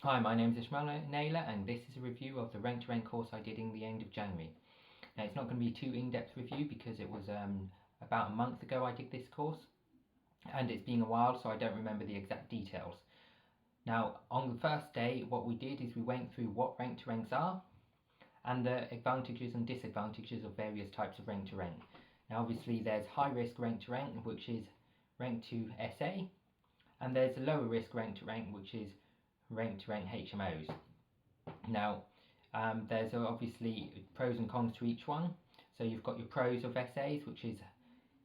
Hi, my name is Samuel Leeds and this is a review of the rank-to-rank course I did in the end of January. Now it's not going to be too in-depth review because it was about a month ago I did this course and it's been a while so I don't remember the exact details. Now on the first day what we did is we went through what rank-to-ranks are and the advantages and disadvantages of various types of rank-to-rank. Now obviously there's high-risk rank-to-rank which is rank to SA, and there's a lower risk rank-to-rank which is rank-to-rank HMOs. Now, there's obviously pros and cons to each one. So you've got your pros of SAs, which is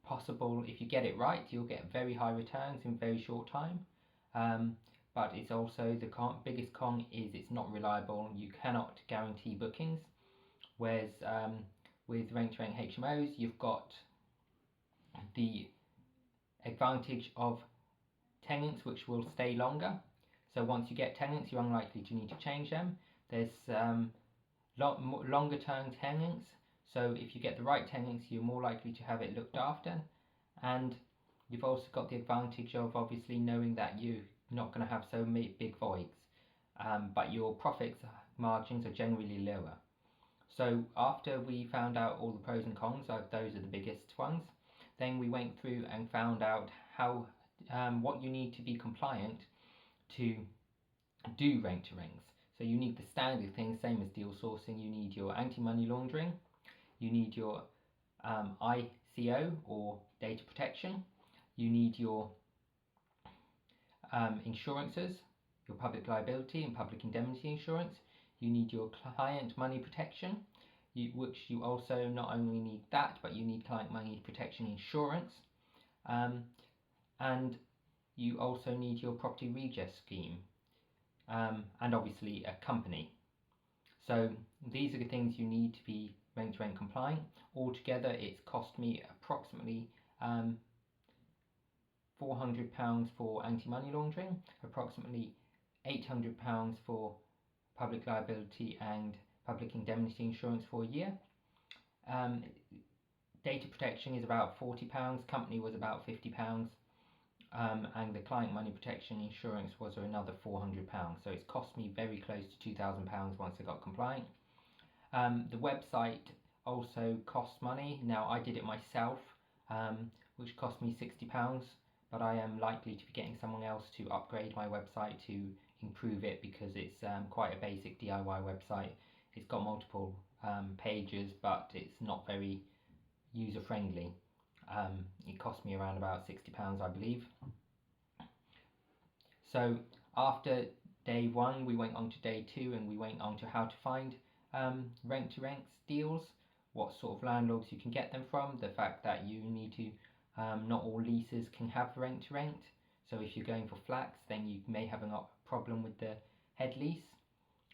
possible if you get it right, you'll get very high returns in very short time. But it's also the biggest con is it's not reliable. You cannot guarantee bookings. Whereas with rank-to-rank HMOs, you've got the advantage of tenants which will stay longer. So once you get tenants, you're unlikely to need to change them. There's longer term tenants, so if you get the right tenants, you're more likely to have it looked after. And you've also got the advantage of obviously knowing that you're not going to have so many big voids, but your profits margins are generally lower. So after we found out all the pros and cons, those are the biggest ones, then we went through and found out how what you need to be compliant to do rank-to-ranks. So you need the standard things, same as deal sourcing. You need your anti-money laundering, you need your ICO or data protection, you need your insurances, your public liability and public indemnity insurance, you need your client money protection, which you also not only need that, but you need client money protection insurance, and you also need your property redress scheme, and obviously a company. So these are the things you need to be rank-to-rank compliant. Altogether it's cost me approximately £400 for anti-money laundering, approximately £800 for public liability and public indemnity insurance for a year. Data protection is about £40, company was about £50, and the client money protection insurance was another £400. So it's cost me very close to £2,000 once I got compliant. The website also costs money. Now I did it myself, which cost me £60, but I am likely to be getting someone else to upgrade my website to improve it because it's quite a basic DIY website. It's got multiple pages, but it's not very user friendly. It cost me around about £60, I believe. So after day one, we went on to day two and we went on to how to find rank-to-ranks deals, what sort of landlords you can get them from, the fact that you need to, not all leases can have rank-to-rent. So if you're going for flats, then you may have a problem with the head lease,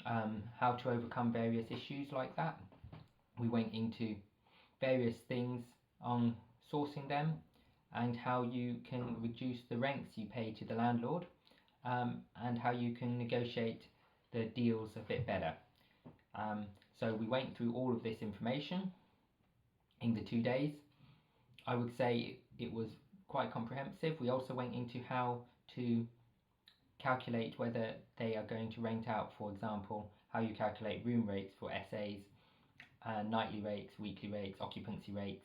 how to overcome various issues like that. We went into various things on sourcing them and how you can reduce the rents you pay to the landlord, and how you can negotiate the deals a bit better. So we went through all of this information in the 2 days. I would say it was quite comprehensive. We also went into how to calculate whether they are going to rent out, for example, how you calculate room rates for SAs, nightly rates, weekly rates, occupancy rates.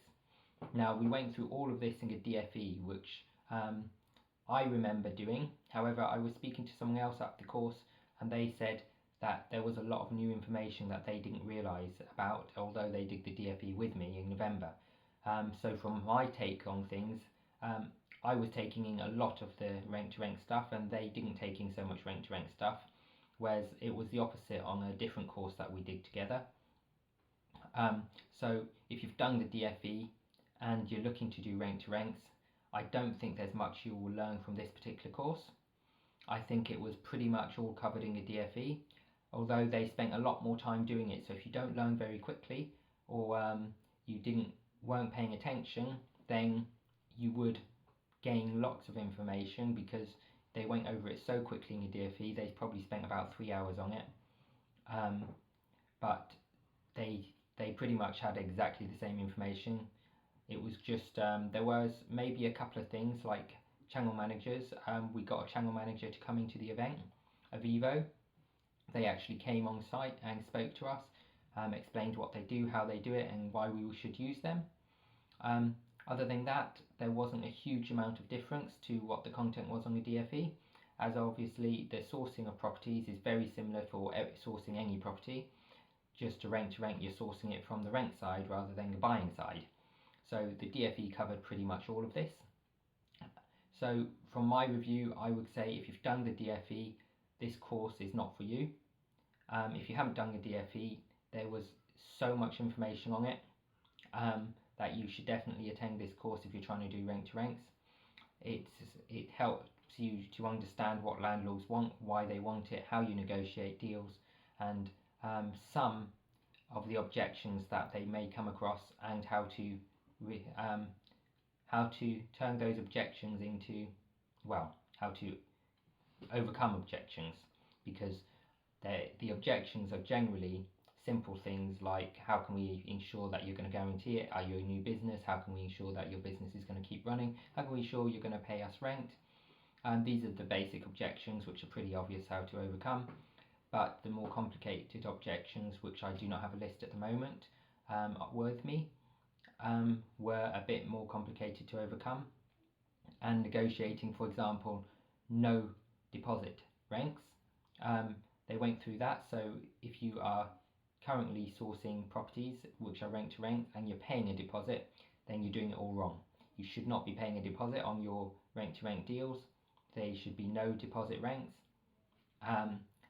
Now we went through all of this in a DFE, which I remember doing. However, I was speaking to someone else at the course and they said that there was a lot of new information that they didn't realise about, although they did the DFE with me in November. So from my take on things, I was taking in a lot of the rank-to-rank stuff and they didn't take in so much rank-to-rank stuff, whereas it was the opposite on a different course that we did together. So if you've done the DFE and you're looking to do rank-to-ranks, I don't think there's much you will learn from this particular course. I think it was pretty much all covered in the DFE, although they spent a lot more time doing it. So if you don't learn very quickly, or you weren't paying attention, then you would gain lots of information because they went over it so quickly in the DFE. They probably spent about 3 hours on it, but they pretty much had exactly the same information. It was just there was maybe a couple of things like channel managers. We got a channel manager to come into the event, Avivo, They actually came on site and spoke to us, explained what they do, how they do it, and why we should use them. Other than that, there wasn't a huge amount of difference to what the content was on the DFE, as obviously the sourcing of properties is very similar for sourcing any property. Just to rent, you're sourcing it from the rent side rather than the buying side. So the DFE covered pretty much all of this. So from my review, I would say if you've done the DFE, this course is not for you. If you haven't done the DFE, there was so much information on it that you should definitely attend this course if you're trying to do rent-to-rents. It helps you to understand what landlords want, why they want it, how you negotiate deals, and some of the objections that they may come across, and how to turn those objections into, well, how to overcome objections, because the objections are generally simple things like, how can we ensure that you're going to guarantee it? Are you a new business? How can we ensure that your business is going to keep running? How can we ensure you're going to pay us rent? And these are the basic objections, which are pretty obvious how to overcome. But the more complicated objections, which I do not have a list at the moment with me, were a bit more complicated to overcome. And negotiating, for example, no deposit rents, they went through that. So if you are currently sourcing properties which are rent to rent and you're paying a deposit, then you're doing it all wrong. You should not be paying a deposit on your rent to rent deals. There should be no deposit rents.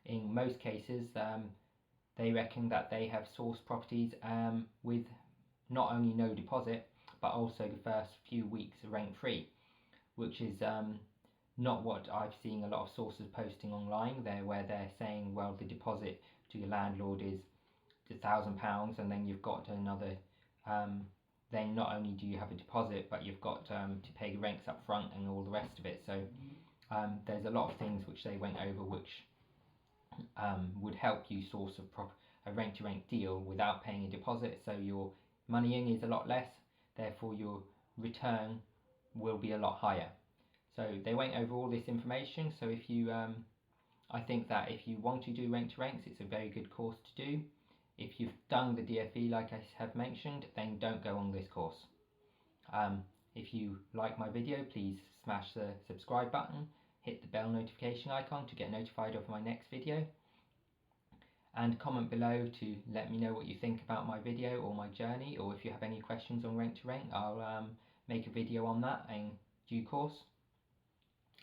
In most cases, they reckon that they have sourced properties with not only no deposit, but also the first few weeks rent free, which is not what I've seen a lot of sources posting online there, where they're saying, well, the deposit to your landlord is £1,000, and then you've got another, then not only do you have a deposit, but you've got to pay the rents up front and all the rest of it. So there's a lot of things which they went over which would help you source a rent-to-rent deal without paying a deposit, so your money in is a lot less, therefore your return will be a lot higher. So they went over all this information. So if you I think that if you want to do rent-to-rents, it's a very good course to do. If you've done the DFE like I have mentioned, then don't go on this course. If you like my video, please smash the subscribe button, hit the bell notification icon to get notified of my next video, and comment below to let me know what you think about my video or my journey, or if you have any questions on rent-to-rent, I'll make a video on that in due course.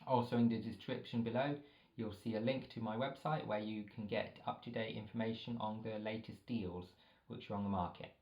Also in the description below, you'll see a link to my website where you can get up-to-date information on the latest deals which are on the market.